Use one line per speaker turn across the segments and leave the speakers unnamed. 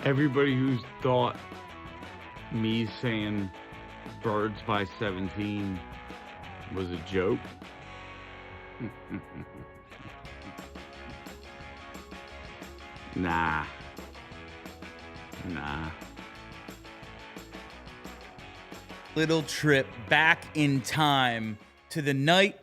Everybody who's thought me saying birds by 17 was a joke. Nah.
Little trip back in time to the night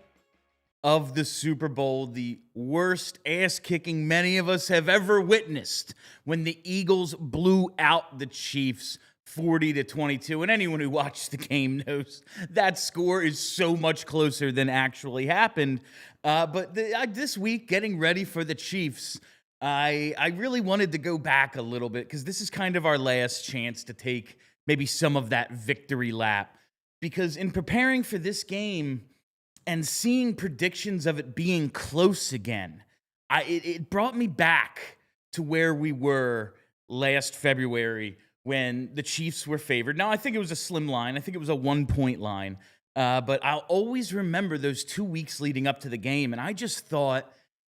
of the Super Bowl, the worst ass-kicking many of us have ever witnessed, when the Eagles blew out the Chiefs 40-22. And anyone who watched the game knows that score is so much closer than actually happened. But this week, getting ready for the Chiefs, I really wanted to go back a little bit, because this is kind of our last chance to take maybe some of that victory lap. Because in preparing for this game and seeing predictions of it being close again, it brought me back to where we were last February when the Chiefs were favored. Now, I think it was a slim line. I think it was a 1-point line. But I'll always remember those 2 weeks leading up to the game, and I just thought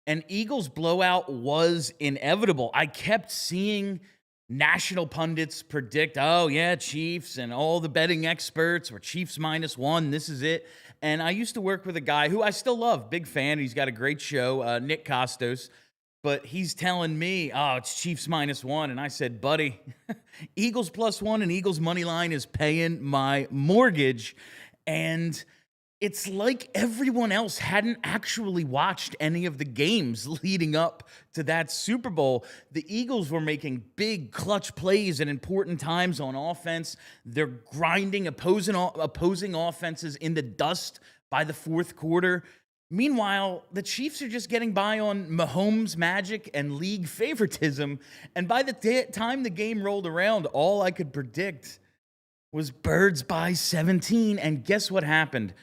an Eagles blowout was inevitable. I kept seeing national pundits predict, oh, yeah, Chiefs, and all the betting experts were Chiefs -1. This is it. And I used to work with a guy who I still love, big fan. He's got a great show, Nick Costos. But he's telling me, oh, it's Chiefs -1. And I said, buddy, Eagles +1 and Eagles money line is paying my mortgage. And it's like everyone else hadn't actually watched any of the games leading up to that Super Bowl. The Eagles were making big clutch plays at important times on offense. They're grinding opposing offenses in the dust by the fourth quarter. Meanwhile, the Chiefs are just getting by on Mahomes magic and league favoritism. And by the time the game rolled around, all I could predict was birds by 17. And guess what happened?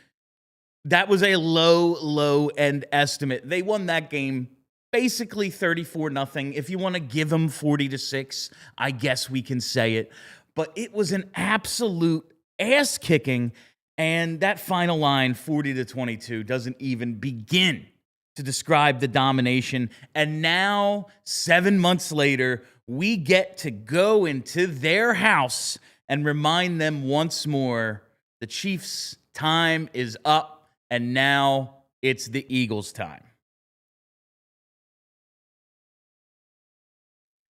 That was a low end estimate. They won that game basically 34-0. If you want to give them 40-6, I guess we can say it. But it was an absolute ass kicking. And that final line, 40-22, doesn't even begin to describe the domination. And now, 7 months later, we get to go into their house and remind them once more, the Chiefs' time is up. And now it's the Eagles' time.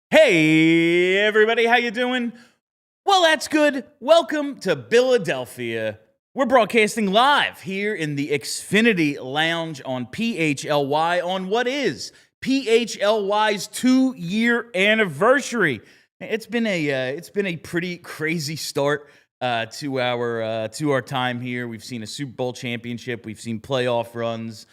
Hey, everybody, how you doing? Well, that's good. Welcome to Philadelphia. We're broadcasting live here in the Xfinity Lounge on PHLY on what is PHLY's 2-year anniversary. It's been a pretty crazy start to our time here. We've seen a Super Bowl championship. We've seen playoff runs.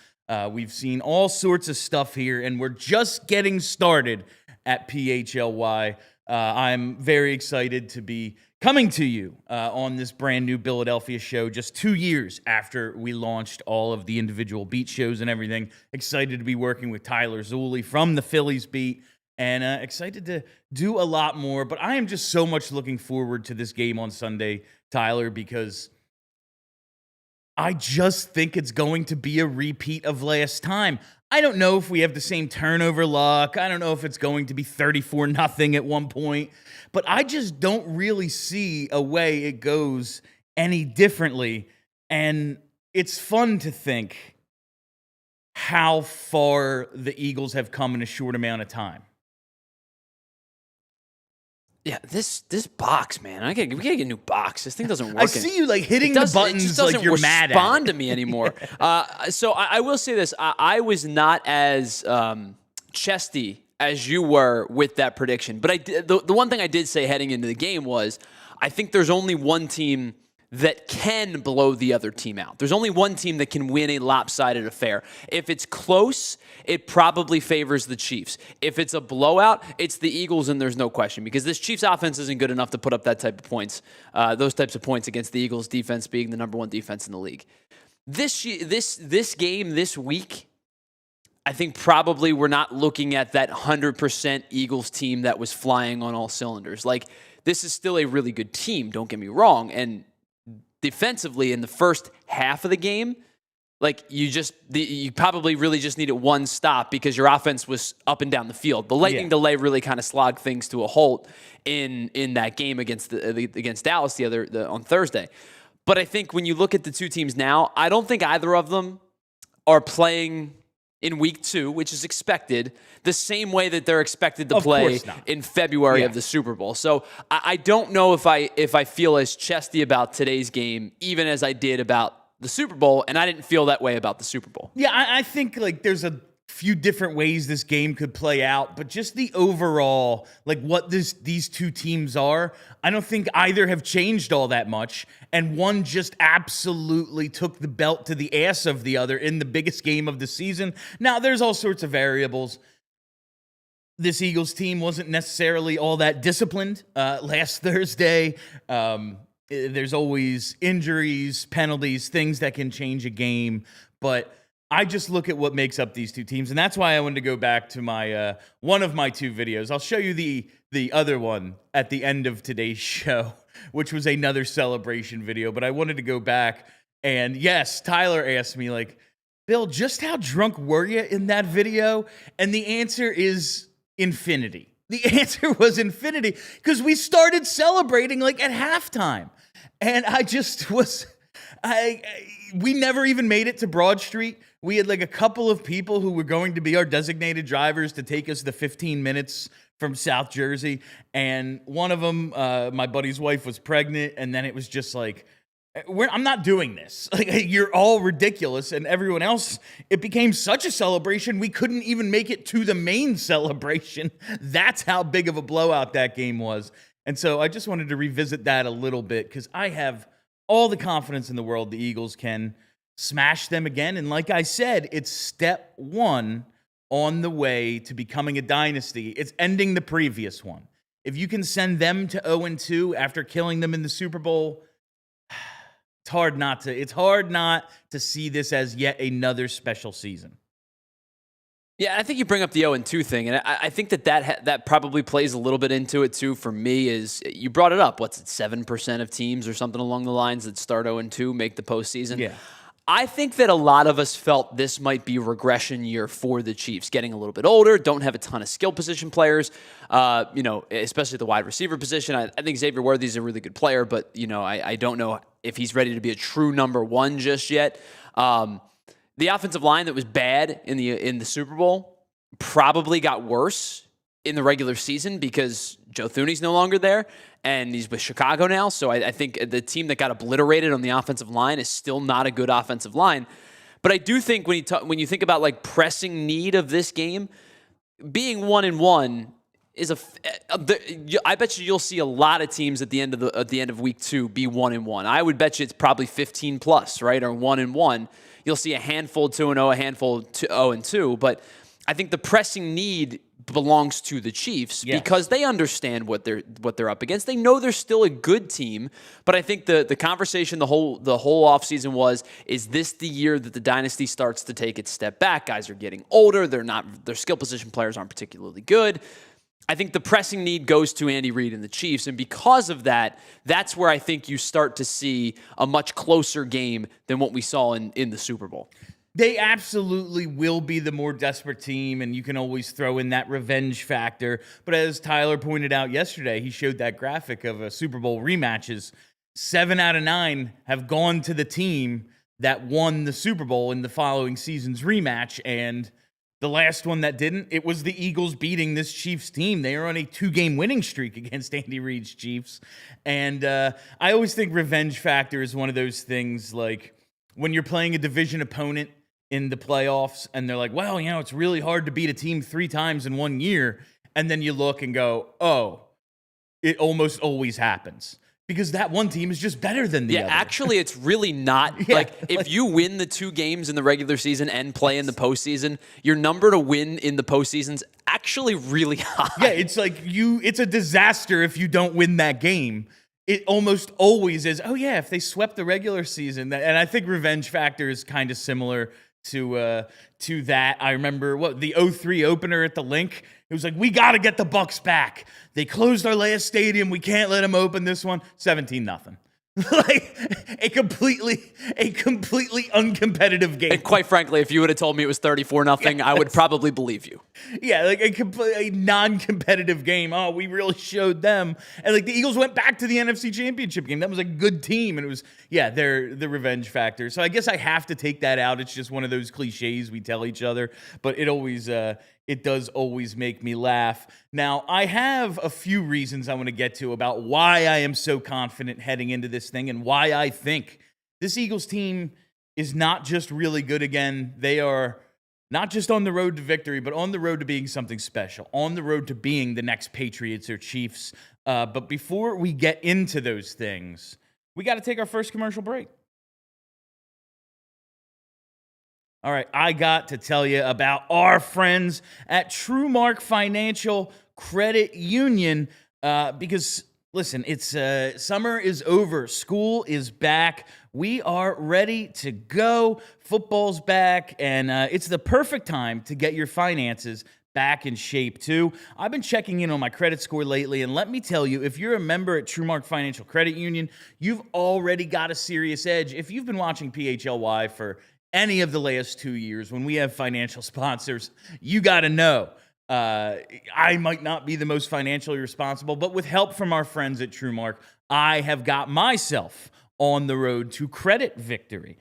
We've seen all sorts of stuff here, and we're just getting started at PHLY. I'm very excited to be coming to you on this brand new Philadelphia show just 2 years after we launched all of the individual beat shows and everything. Excited to be working with Tyler Zulli from the Phillies beat. And excited to do a lot more. But I am just so much looking forward to this game on Sunday, Tyler, because I just think it's going to be a repeat of last time. I don't know if we have the same turnover luck. I don't know if it's going to be 34-0 at one point. But I just don't really see a way it goes any differently. And it's fun to think how far the Eagles have come in a short amount of time.
Yeah, this box, man. We gotta get a new box. This thing doesn't work.
I see you like hitting the buttons like you're mad at it.
It doesn't respond to me anymore. So I will say this: I was not as chesty as you were with that prediction, but I did, the one thing I did say heading into the game was I think there's only one team that can blow the other team out. There's only one team that can win a lopsided affair. If it's close, it probably favors the Chiefs. If it's a blowout, it's the Eagles, and there's no question, because this Chiefs offense isn't good enough to put up that type of points, those types of points against the Eagles defense being the number one defense in the league. This game this week, I think probably we're not looking at that 100% Eagles team that was flying on all cylinders. Like, this is still a really good team, don't get me wrong, and defensively in the first half of the game, like you probably really just needed one stop because your offense was up and down the field. The lightning delay really kind of slogged things to a halt in that game against Dallas on Thursday. But I think when you look at the two teams now, I don't think either of them are playing in week 2, which is expected, the same way that they're expected to play in February of the Super Bowl. So I don't know if I feel as chesty about today's game, even as I did about the Super Bowl, and I didn't feel that way about the Super Bowl.
Yeah, I think like there's a few different ways this game could play out, but just the overall, like what these two teams are, I don't think either have changed all that much, and one just absolutely took the belt to the ass of the other in the biggest game of the season. Now, there's all sorts of variables. This Eagles team wasn't necessarily all that disciplined last Thursday. There's always injuries, penalties, things that can change a game, but I just look at what makes up these two teams, and that's why I wanted to go back to my one of my two videos. I'll show you the other one at the end of today's show, which was another celebration video, but I wanted to go back, and yes, Tyler asked me, like, Bill, just how drunk were you in that video? And the answer is infinity. The answer was infinity, because we started celebrating like at halftime, and I just was... we never even made it to Broad Street. We had like a couple of people who were going to be our designated drivers to take us the 15 minutes from South Jersey. And one of them, my buddy's wife, was pregnant. And then it was just like, I'm not doing this. Like, you're all ridiculous. And everyone else, it became such a celebration, we couldn't even make it to the main celebration. That's how big of a blowout that game was. And so I just wanted to revisit that a little bit, because I have all the confidence in the world the Eagles can smash them again. And like I said, it's step one on the way to becoming a dynasty. It's ending the previous one. If you can send them to 0-2 after killing them in the Super Bowl, it's hard not to see this as yet another special season.
Yeah, I think you bring up the 0-2 thing, and I think that probably plays a little bit into it too. For me, is you brought it up. What's it, 7% of teams or something along the lines that start 0-2 make the postseason? Yeah. I think that a lot of us felt this might be a regression year for the Chiefs, getting a little bit older, don't have a ton of skill position players, especially the wide receiver position. I think Xavier Worthy's a really good player, but I don't know if he's ready to be a true number one just yet. The offensive line that was bad in the Super Bowl probably got worse in the regular season because Joe Thuney's no longer there, and he's with Chicago now. So I think the team that got obliterated on the offensive line is still not a good offensive line. But I do think when you think about like pressing need of this game, being 1-1 is I bet you'll see a lot of teams at the end of week 2 be 1-1. I would bet you it's probably 15 plus, right, or 1-1. You'll see a handful 2-0, a handful 0-2, but I think the pressing need belongs to the Chiefs because they understand what they're up against. They know they're still a good team, but I think the conversation the whole offseason was, is this the year that the dynasty starts to take its step back? Guys are getting older. Their skill position players aren't particularly good. I think the pressing need goes to Andy Reid and the Chiefs, and because of that, that's where I think you start to see a much closer game than what we saw in the Super Bowl.
They absolutely will be the more desperate team, and you can always throw in that revenge factor. But as Tyler pointed out yesterday, he showed that graphic of Super Bowl rematches. 7 out of 9 have gone to the team that won the Super Bowl in the following season's rematch, and The last one that didn't, it was the Eagles beating this Chiefs team. They are on a 2-game winning streak against Andy Reid's Chiefs. And I always think revenge factor is one of those things, like when you're playing a division opponent in the playoffs and they're like, well, it's really hard to beat a team 3 times in 1 year. And then you look and go, oh, it almost always happens. Because that one team is just better than the other.
Yeah, actually, it's really not.
Yeah,
if you win the 2 games in the regular season and play in the postseason, your number to win in the postseason's actually really high.
Yeah, it's like it's a disaster if you don't win that game. It almost always is, oh yeah, if they swept the regular season. And I think revenge factor is kind of similar to that. I remember the 0-3 opener at the Link. It was like, we got to get the Bucks back. They closed our last stadium. We can't let them open this one. 17-0. Like a completely uncompetitive game.
And quite frankly, if you would have told me it was 34-0, I would probably believe you.
Yeah, like a non-competitive game. Oh, we really showed them. And like the Eagles went back to the NFC Championship game. That was a good team. And it was, they're the revenge factor. So I guess I have to take that out. It's just one of those cliches we tell each other. But it does always make me laugh. Now, I have a few reasons I want to get to about why I am so confident heading into this thing and why I think this Eagles team is not just really good again. They are not just on the road to victory, but on the road to being something special, on the road to being the next Patriots or Chiefs. But before we get into those things, we got to take our first commercial break. All right, I got to tell you about our friends at TrueMark Financial Credit Union because, listen, it's summer is over. School is back. We are ready to go. Football's back, and it's the perfect time to get your finances back in shape, too. I've been checking in on my credit score lately, and let me tell you, if you're a member at TrueMark Financial Credit Union, you've already got a serious edge. If you've been watching PHLY for any of the last 2 years, when we have financial sponsors, you got to know. I might not be the most financially responsible, but with help from our friends at TrueMark, I have got myself on the road to credit victory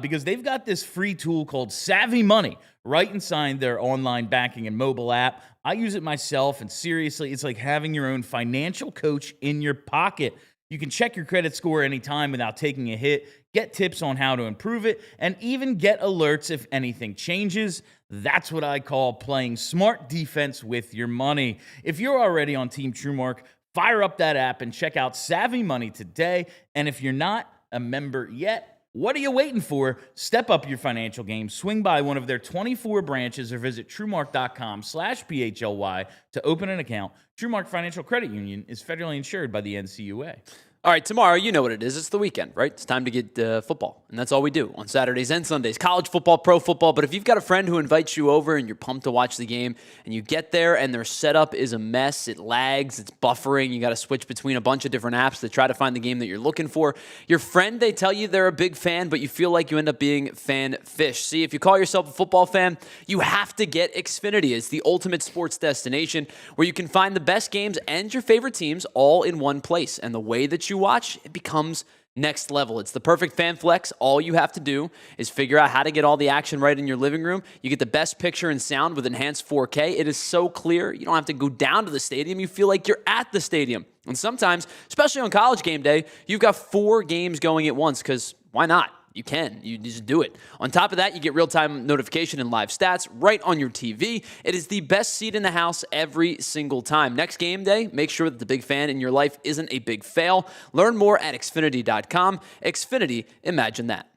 because they've got this free tool called Savvy Money right inside their online banking and mobile app. I use it myself, and seriously, it's like having your own financial coach in your pocket. You can check your credit score anytime without taking a hit, get tips on how to improve it, and even get alerts if anything changes. That's what I call playing smart defense with your money. If you're already on Team TrueMark, fire up that app and check out Savvy Money today. And if you're not a member yet, what are you waiting for? Step up your financial game. Swing by one of their 24 branches or visit TrueMark.com/PHLY to open an account. TrueMark Financial Credit Union is federally insured by the NCUA.
All right, tomorrow, you know what it is. It's the weekend, right? It's time to get football, and that's all we do on Saturdays and Sundays. College football, pro football, but if you've got a friend who invites you over and you're pumped to watch the game, and you get there and their setup is a mess, it lags, it's buffering, you got to switch between a bunch of different apps to try to find the game that you're looking for. Your friend, they tell you they're a big fan, but you feel like you end up being fan-fish. See, if you call yourself a football fan, you have to get Xfinity. It's the ultimate sports destination where you can find the best games and your favorite teams all in one place, and the way that you watch, it becomes next level. It's the perfect fan flex. All you have to do is figure out how to get all the action right in your living room. You get the best picture and sound with enhanced 4K. It is so clear. You don't have to go down to the stadium. You feel like you're at the stadium. And sometimes, especially on college game day, you've got 4 games going at once because why not? You can. You just do it. On top of that, you get real-time notification and live stats right on your TV. It is the best seat in the house every single time. Next game day, make sure that the big fan in your life isn't a big fail. Learn more at Xfinity.com. Xfinity, imagine that.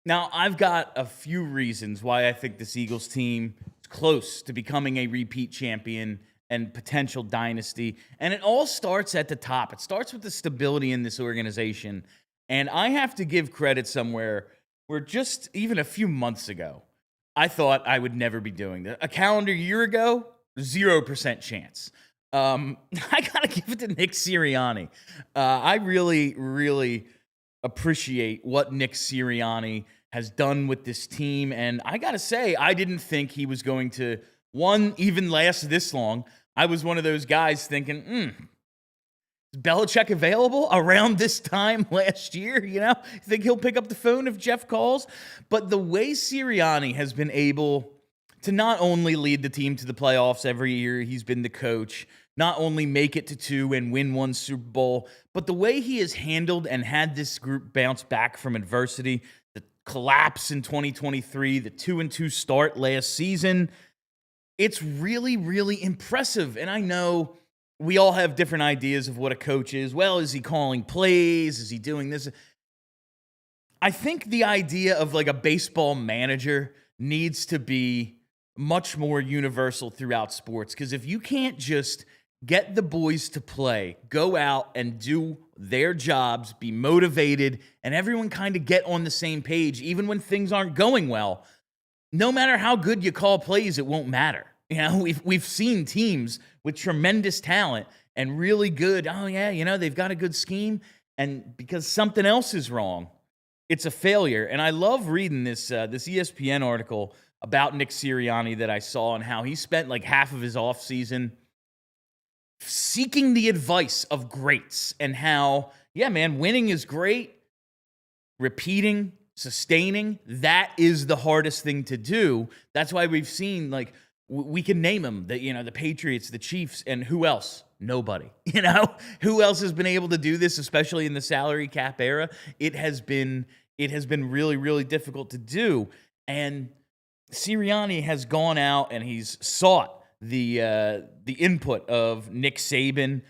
Now, I've got a few reasons why I think this Eagles team is close to becoming a repeat champion and potential dynasty. And it all starts at the top. It starts with the stability in this organization. And I have to give credit somewhere where just even a few months ago, I thought I would never be doing this. A calendar year ago, 0% chance. I got to give it to Nick Sirriani. I really, really appreciate what Nick Sirianni has done with this team. And I got to say, I didn't think he was going to, even last this long. I was one of those guys thinking, Is Belichick available around this time last year? You think he'll pick up the phone if Jeff calls? But the way Sirianni has been able to not only lead the team to the playoffs every year he's been the coach, not only make it to 2 and win 1 Super Bowl, but the way he has handled and had this group bounce back from adversity, the collapse in 2023, the 2-2 start last season, it's really, really impressive. And I know we all have different ideas of what a coach is. Well, is he calling plays? Is he doing this? I think the idea of like a baseball manager needs to be much more universal throughout sports, because if you can't just get the boys to play, go out and do their jobs, be motivated, and everyone kind of get on the same page, even when things aren't going well, no matter how good you call plays, it won't matter. We've seen teams with tremendous talent and really good, they've got a good scheme, and because something else is wrong, it's a failure. And I love reading this ESPN article about Nick Sirianni that I saw, and how he spent like half of his offseason seeking the advice of greats, and how, winning is great. Repeating, sustaining, that is the hardest thing to do. That's why we've seen, like, we can name them, the Patriots, the Chiefs, and who else? Nobody. Who else has been able to do this, especially in the salary cap era? It has been really, really difficult to do. And Sirianni has gone out and he's sought the input of Nick Saban,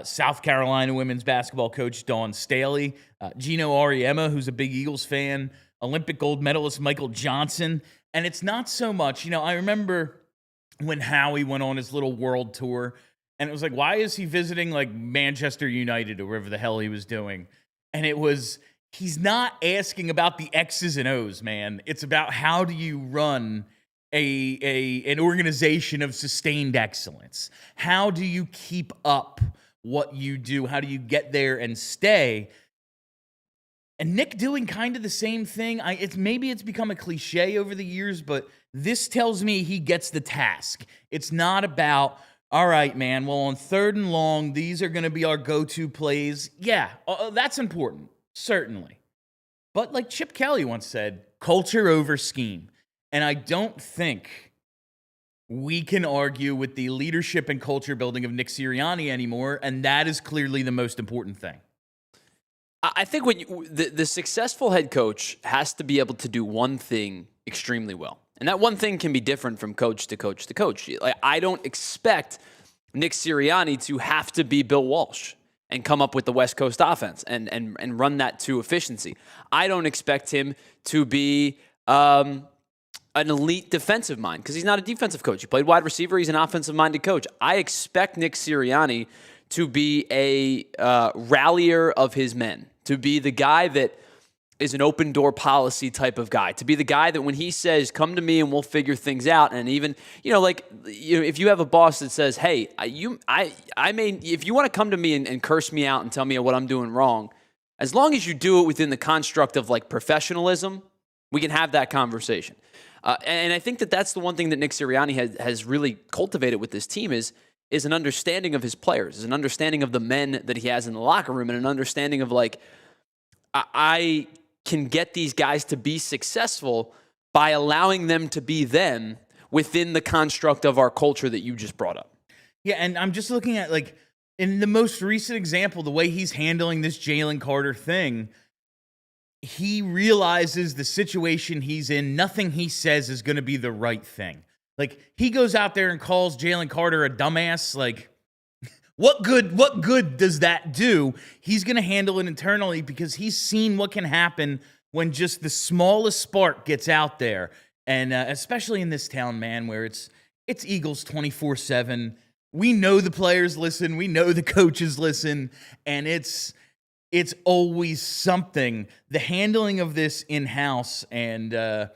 South Carolina women's basketball coach Dawn Staley, Gino Auriemma, who's a big Eagles fan, Olympic gold medalist Michael Johnson. And it's not so much, I remember when Howie went on his little world tour, and it was like, why is he visiting like Manchester United or wherever the hell he was doing? And it was, he's not asking about the X's and O's, man. It's about how do you run an organization of sustained excellence? How do you keep up what you do? How do you get there and stay? And Nick doing kind of the same thing. Maybe it's become a cliche over the years, but this tells me he gets the task. It's not about, all right, man, well, on 3rd and long, these are going to be our go-to plays. Yeah, that's important, certainly. But like Chip Kelly once said, culture over scheme. And I don't think we can argue with the leadership and culture building of Nick Sirianni anymore, and that is clearly the most important thing.
I think when the successful head coach has to be able to do one thing extremely well. And that one thing can be different from coach to coach to coach. Like, I don't expect Nick Sirianni to have to be Bill Walsh and come up with the West Coast offense and run that to efficiency. I don't expect him to be an elite defensive mind, because he's not a defensive coach. He played wide receiver. He's an offensive-minded coach. I expect Nick Sirianni to be a rallier of his men, to be the guy that is an open-door policy type of guy, to be the guy that when he says, come to me and we'll figure things out, and even, if you have a boss that says, hey, if you want to come to me and curse me out and tell me what I'm doing wrong, as long as you do it within the construct of like professionalism, we can have that conversation. And I think that that's the one thing that Nick Sirianni has really cultivated with this team is an understanding of his players, is an understanding of the men that he has in the locker room, and an understanding of like, I can get these guys to be successful by allowing them to be them within the construct of our culture that you just brought up.
Yeah, and I'm just looking at, like, in the most recent example, the way he's handling this Jalen Carter thing, he realizes the situation he's in, nothing he says is going to be the right thing. Like, he goes out there and calls Jalen Carter a dumbass. Like, what good does that do? He's going to handle it internally because he's seen what can happen when just the smallest spark gets out there. And especially in this town, man, where it's Eagles 24/7. We know the players listen. We know the coaches listen. And it's always something. The handling of this in-house and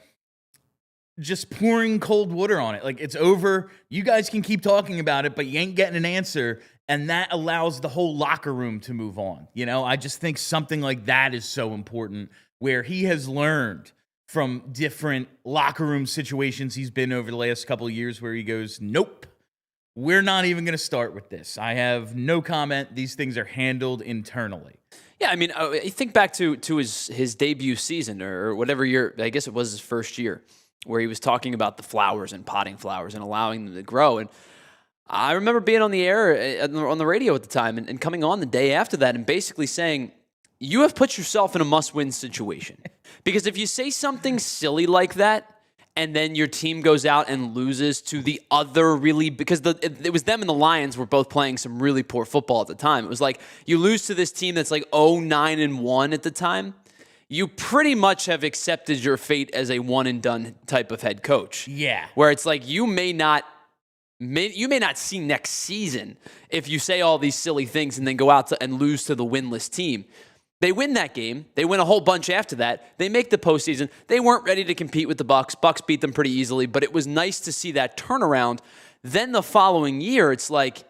just pouring cold water on it. Like, it's over. You guys can keep talking about it, but you ain't getting an answer. And that allows the whole locker room to move on. You know, I just think something like that is so important, where he has learned from different locker room situations he's been over the last couple of years where he goes, nope, we're not even going to start with this. I have no comment. These things are handled internally.
Yeah, I mean, you think back to his debut season or whatever year, I guess it was his first year, where he was talking about the flowers and potting flowers and allowing them to grow. And I remember being on the air, on the radio at the time, and coming on the day after that and basically saying, you have put yourself in a must-win situation. Because if you say something silly like that, and then your team goes out and loses to the other because it was them and the Lions were both playing some really poor football at the time. It was like you lose to this team that's like 0-9-1 at the time. You pretty much have accepted your fate as a one-and-done type of head coach.
Yeah.
Where it's like you may not see next season if you say all these silly things and then go out and lose to the winless team. They win that game. They win a whole bunch after that. They make the postseason. They weren't ready to compete with the Bucs. Bucs beat them pretty easily, but it was nice to see that turnaround. Then the following year, it's like,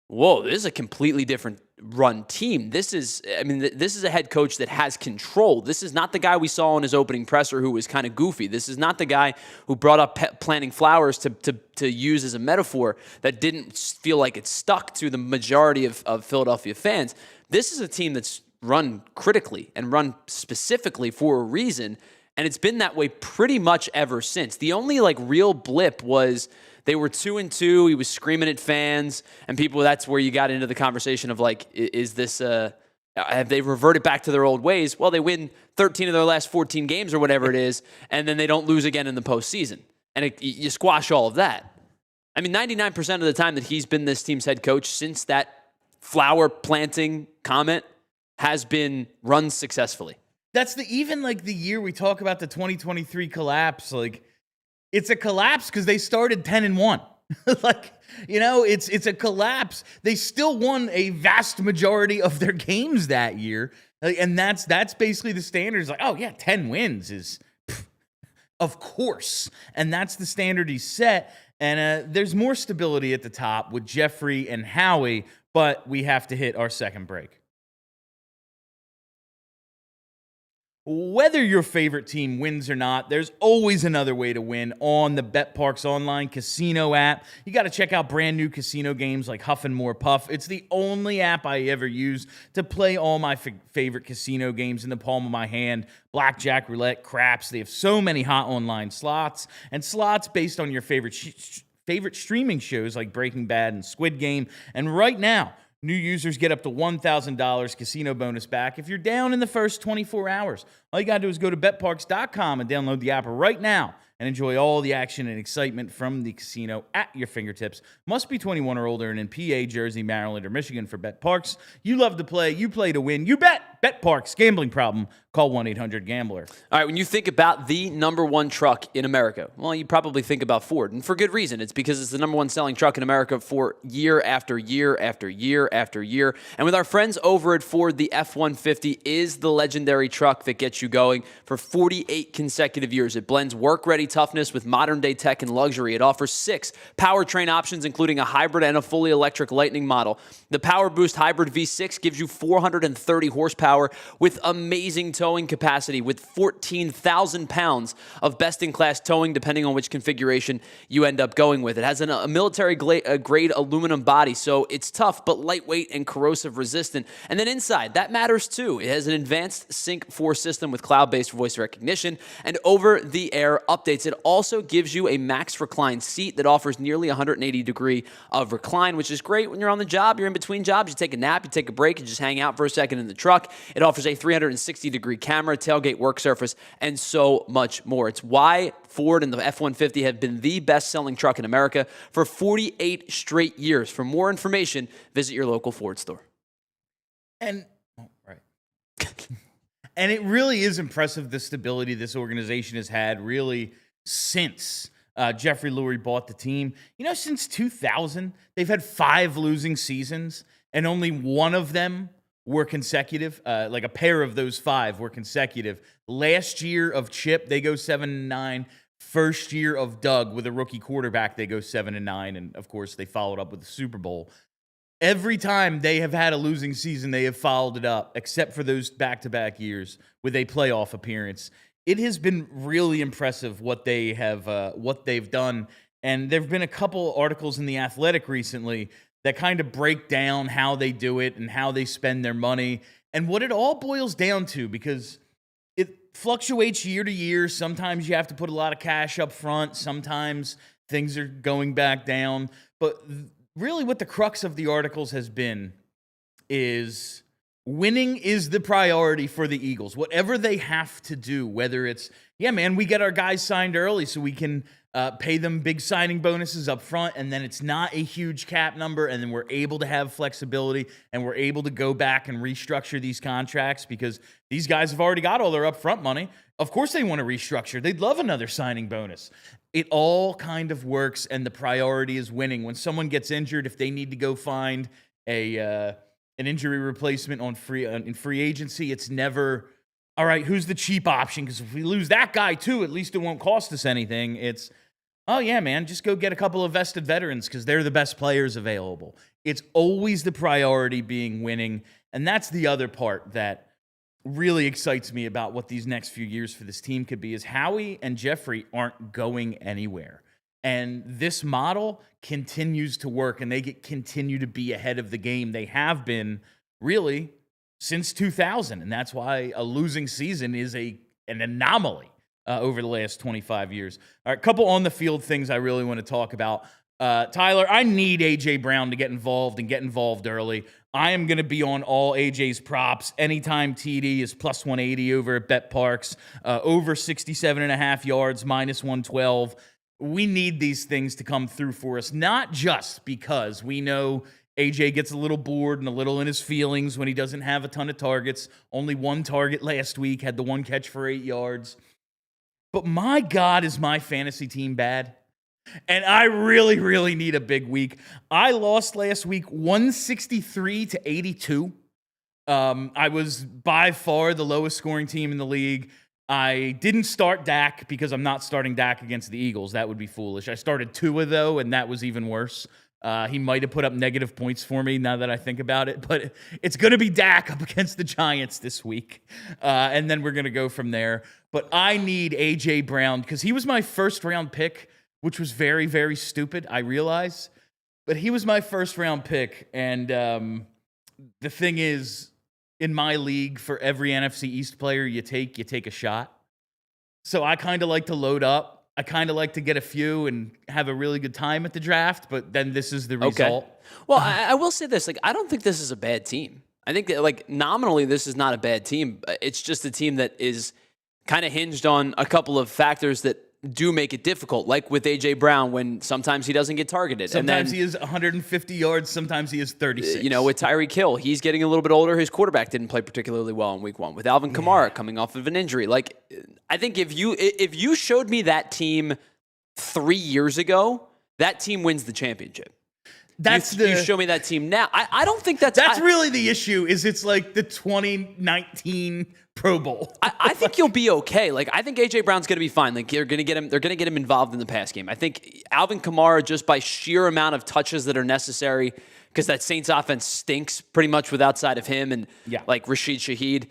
whoa, this is a completely different run team. This is a head coach that has control. This is not the guy we saw in his opening presser who was kind of goofy. This is not the guy who brought up planting flowers to use as a metaphor that didn't feel like it stuck to the majority of Philadelphia fans. This is a team that's run critically and run specifically for a reason, and it's been that way pretty much ever since. The only real blip was they were 2-2. He was screaming at fans and people. That's where you got into the conversation of is this have they reverted back to their old ways? Well, they win 13 of their last 14 games or whatever it is, and then they don't lose again in the postseason, and you squash all of that. I mean, 99% of the time that he's been this team's head coach since that flower planting comment has been run successfully.
That's even the year we talk about the 2023 collapse. It's a collapse because they started 10-1. It's a collapse. They still won a vast majority of their games that year, and that's basically the standards. 10 wins is, of course, and that's the standard he set. And there's more stability at the top with Jeffrey and Howie, but we have to hit our second break. Whether your favorite team wins or not, there's always another way to win on the BetParx online casino app. You got to check out brand new casino games like Huff and More Puff. It's the only app I ever use to play all my favorite casino games in the palm of my hand. Blackjack, roulette, craps. They have so many hot online slots and slots based on your favorite streaming shows like Breaking Bad and Squid Game. And right now, new users get up to $1,000 casino bonus back if you're down in the first 24 hours. All you got to do is go to betparx.com and download the app right now and enjoy all the action and excitement from the casino at your fingertips. Must be 21 or older and in PA, Jersey, Maryland, or Michigan for BetParx. You love to play. You play to win. You bet. BetParx. Gambling problem? Call 1-800-GAMBLER.
All right, when you think about the number one truck in America, well, you probably think about Ford, and for good reason. It's because it's the number one selling truck in America for year after year after year after year. And with our friends over at Ford, the F-150 is the legendary truck that gets you going for 48 consecutive years. It blends work-ready toughness with modern-day tech and luxury. It offers 6 powertrain options, including a hybrid and a fully electric Lightning model. The Power Boost Hybrid V6 gives you 430 horsepower with amazing towing capacity with 14,000 pounds of best-in-class towing, depending on which configuration you end up going with. It has a military-grade aluminum body, so it's tough but lightweight and corrosive resistant. And then inside, that matters too. It has an advanced Sync 4 system with cloud-based voice recognition and over-the-air updates. It also gives you a max recline seat that offers nearly 180 degree of recline, which is great when you're on the job, you're in between jobs, you take a nap, you take a break, you just hang out for a second in the truck. It offers a 360-degree camera, tailgate work surface, and so much more. It's why Ford and the F-150 have been the best-selling truck in America for 48 straight years. For more information, visit your local Ford store.
And it really is impressive the stability this organization has had really since Jeffrey Lurie bought the team. Since 2000, they've had 5 losing seasons, and only one of them were consecutive. A pair of those 5 were consecutive. Last year of Chip, they go 7-9. First year of Doug with a rookie quarterback, they go 7-9. And of course, they followed up with the Super Bowl. Every time they have had a losing season, they have followed it up, except for those back-to-back years with a playoff appearance. It has been really impressive what they've done. And there have been a couple articles in The Athletic recently that kind of break down how they do it and how they spend their money and what it all boils down to, because it fluctuates year to year. Sometimes you have to put a lot of cash up front. Sometimes things are going back down. But really what the crux of the articles has been is winning is the priority for the Eagles. Whatever they have to do, whether it's, yeah, man, we get our guys signed early so we can pay them big signing bonuses up front, and then it's not a huge cap number, and then we're able to have flexibility, and we're able to go back and restructure these contracts because these guys have already got all their upfront money. Of course they want to restructure. They'd love another signing bonus. It all kind of works, and the priority is winning. When someone gets injured, if they need to go find an injury replacement in free agency, it's never, all right, who's the cheap option? Because if we lose that guy too, at least it won't cost us anything. It's, oh yeah, man, just go get a couple of vested veterans because they're the best players available. It's always the priority being winning, and that's the other part that really excites me about what these next few years for this team could be, is Howie and Jeffrey aren't going anywhere. And this model continues to work, and they continue to be ahead of the game. They have been really since 2000, and that's why a losing season is an anomaly over the last 25 years. All right, a couple on-the-field things I really want to talk about. Tyler, I need A.J. Brown to get involved early. I am going to be on all AJ's props. Anytime TD is plus 180 over at Bet Parks, over 67.5 yards, minus 112. We need these things to come through for us, not just because we know AJ gets a little bored and a little in his feelings when he doesn't have a ton of targets. Only one target last week, had the one catch for 8 yards. But my God, is my fantasy team bad? And I really, really need a big week. I lost last week 163 to 82. I was by far the lowest scoring team in the league. I didn't start Dak because I'm not starting Dak against the Eagles. That would be foolish. I started Tua, though, and that was even worse. He might have put up negative points for me now that I think about it, but it's going to be Dak up against the Giants this week, and then we're going to go from there. But I need A.J. Brown because he was my first-round pick, which was very, very stupid, I realize. But he was my first-round pick, and the thing is, in my league, for every NFC East player you take a shot. So I kind of like to load up. I kind of like to get a few and have a really good time at the draft, but then this is the result.
Okay. Well, I will say this. I don't think this is a bad team. I think that, nominally, this is not a bad team. It's just a team that is kind of hinged on a couple of factors that do make it difficult, like with A.J. Brown, when sometimes he doesn't get targeted.
Sometimes he is 150 yards, sometimes he is 36.
With Tyreek Hill, he's getting a little bit older. His quarterback didn't play particularly well in week one. With Alvin Kamara coming off of an injury. I think if you showed me that team 3 years ago, that team wins the championship. You show me that team now. I don't think that's
really the issue. Is it's like the 2019 Pro Bowl.
I think you'll be okay. I think A.J. Brown's going to be fine. They're going to get him involved in the pass game. I think Alvin Kamara, just by sheer amount of touches that are necessary, because that Saints offense stinks pretty much with outside of him and Rashid Shaheed.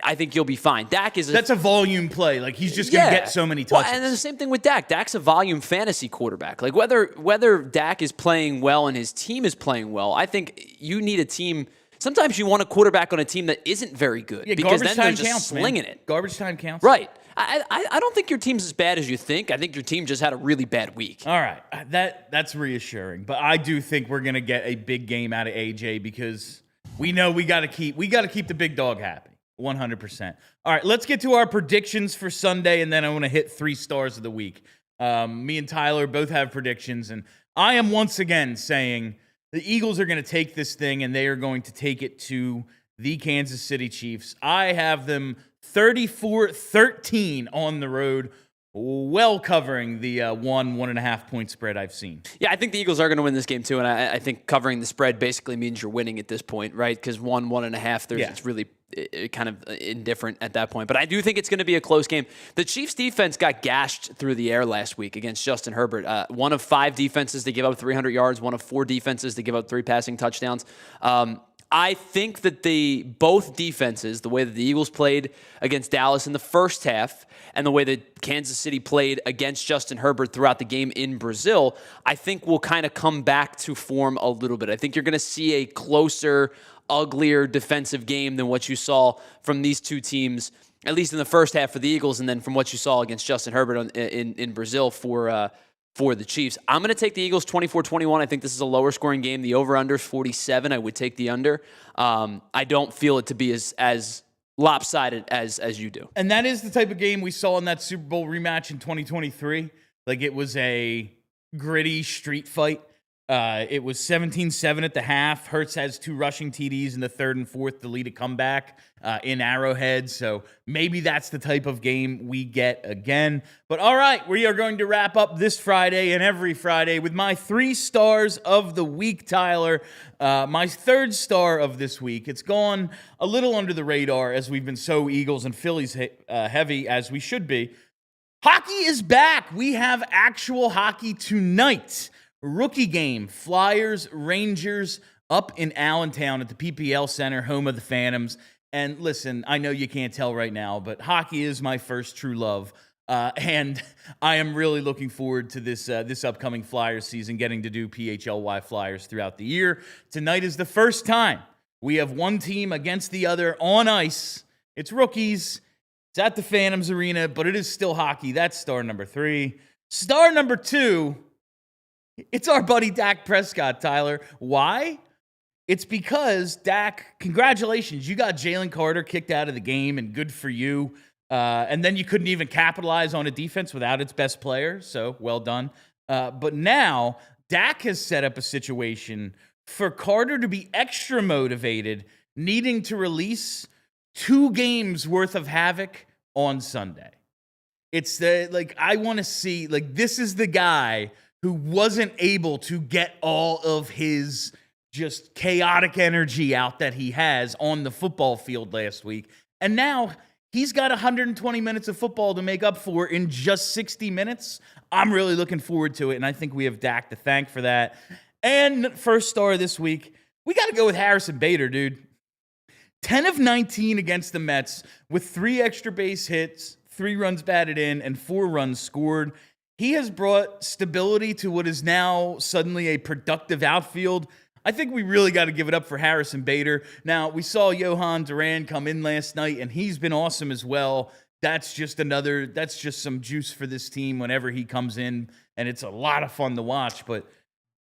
I think you'll be fine. That's
a volume play. He's just going to get so many touches.
Well, and then the same thing with Dak. Dak's a volume fantasy quarterback. Whether Dak is playing well and his team is playing well, I think you need a team. Sometimes you want a quarterback on a team that isn't very good because then they're just slinging it.
Garbage time counts.
Right. I don't think your team's as bad as you think. I think your team just had a really bad week.
All right. That's reassuring. But I do think we're going to get a big game out of AJ because we know we got to keep the big dog happy. 100%. All right, let's get to our predictions for Sunday, and then I want to hit 3 stars of the week. Me and Tyler both have predictions, and I am once again saying the Eagles are going to take this thing, and they are going to take it to the Kansas City Chiefs. I have them 34-13 on the road, well covering the 1.5 point spread I've seen.
Yeah, I think the Eagles are going to win this game too, and I think covering the spread basically means you're winning at this point, right? Because 1.5, it's really kind of indifferent at that point. But I do think it's going to be a close game. The Chiefs defense got gashed through the air last week against Justin Herbert. One of 5 defenses to give up 300 yards, one of 4 defenses to give up 3 passing touchdowns. I think that both defenses, the way that the Eagles played against Dallas in the first half and the way that Kansas City played against Justin Herbert throughout the game in Brazil, I think will kind of come back to form a little bit. I think you're going to see a closer, uglier defensive game than what you saw from these two teams, at least in the first half for the Eagles, and then from what you saw against Justin Herbert in Brazil for the Chiefs. I'm going to take the Eagles 24-21. I think this is a lower scoring game. The over-under is 47. I would take the under. I don't feel it to be as lopsided as you do.
And that is the type of game we saw in that Super Bowl rematch in 2023. Like, it was a gritty street fight. It was 17-7 at the half. Hurts has 2 rushing TDs in the third and fourth to lead a comeback in Arrowhead. So maybe that's the type of game we get again. But all right, we are going to wrap up this Friday and every Friday with my 3 stars of the week, Tyler. My 3rd star of this week. It's gone a little under the radar as we've been so Eagles and Phillies heavy as we should be. Hockey is back. We have actual hockey tonight. Rookie game, Flyers, Rangers, up in Allentown at the PPL Center, home of the Phantoms. And listen, I know you can't tell right now, but hockey is my first true love. And I am really looking forward to this upcoming Flyers season, getting to do PHLY Flyers throughout the year. Tonight is the first time we have one team against the other on ice. It's rookies. It's at the Phantoms Arena, but it is still hockey. That's star number 3. Star number 2, it's our buddy Dak Prescott, Tyler. Why? It's because, Dak, congratulations. You got Jalen Carter kicked out of the game, and good for you. And then you couldn't even capitalize on a defense without its best player, so well done. But now, Dak has set up a situation for Carter to be extra motivated, needing to release 2 games worth of havoc on Sunday. It's I want to see, this is the guy who wasn't able to get all of his just chaotic energy out that he has on the football field last week. And now he's got 120 minutes of football to make up for in just 60 minutes. I'm really looking forward to it, and I think we have Dak to thank for that. And first star this week, we got to go with Harrison Bader, dude. 10 of 19 against the Mets with 3 extra base hits, 3 runs batted in, and 4 runs scored. He has brought stability to what is now suddenly a productive outfield. I think we really got to give it up for Harrison Bader. Now, we saw Johan Duran come in last night, and he's been awesome as well. That's just some juice for this team whenever he comes in, and it's a lot of fun to watch. But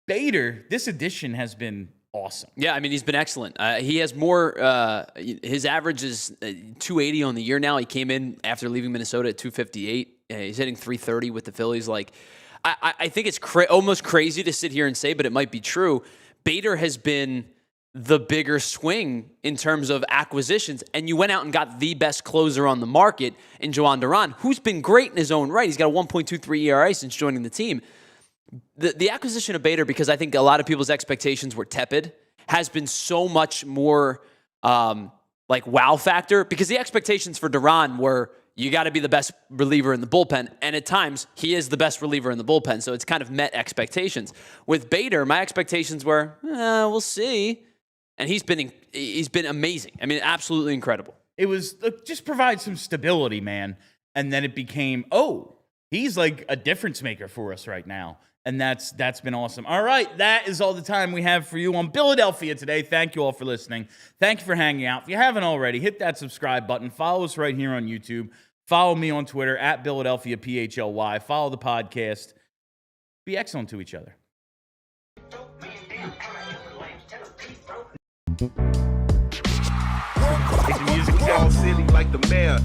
Bader, this addition has been awesome.
Yeah, I mean, he's been excellent. He has more, his average is 280 on the year now. He came in after leaving Minnesota at 258. He's hitting 330 with the Phillies. I think it's almost crazy to sit here and say, but it might be true. Bader has been the bigger swing in terms of acquisitions, and you went out and got the best closer on the market in Johan Duran, who's been great in his own right. He's got a 1.23 ERA since joining the team. The acquisition of Bader, because I think a lot of people's expectations were tepid, has been so much more wow factor, because the expectations for Duran were, you got to be the best reliever in the bullpen. And at times, he is the best reliever in the bullpen. So it's kind of met expectations. With Bader, my expectations were, we'll see. And he's been amazing. I mean, absolutely incredible.
It was just provide some stability, man. And then it became, he's like a difference maker for us right now. And that's been awesome. All right, that is all the time we have for you on Philadelphia today. Thank you all for listening. Thank you for hanging out. If you haven't already, hit that subscribe button. Follow us right here on YouTube. Follow me on Twitter at Philadelphia PHLY. Follow the podcast. Be excellent to each other.
Music all silly like the mayor.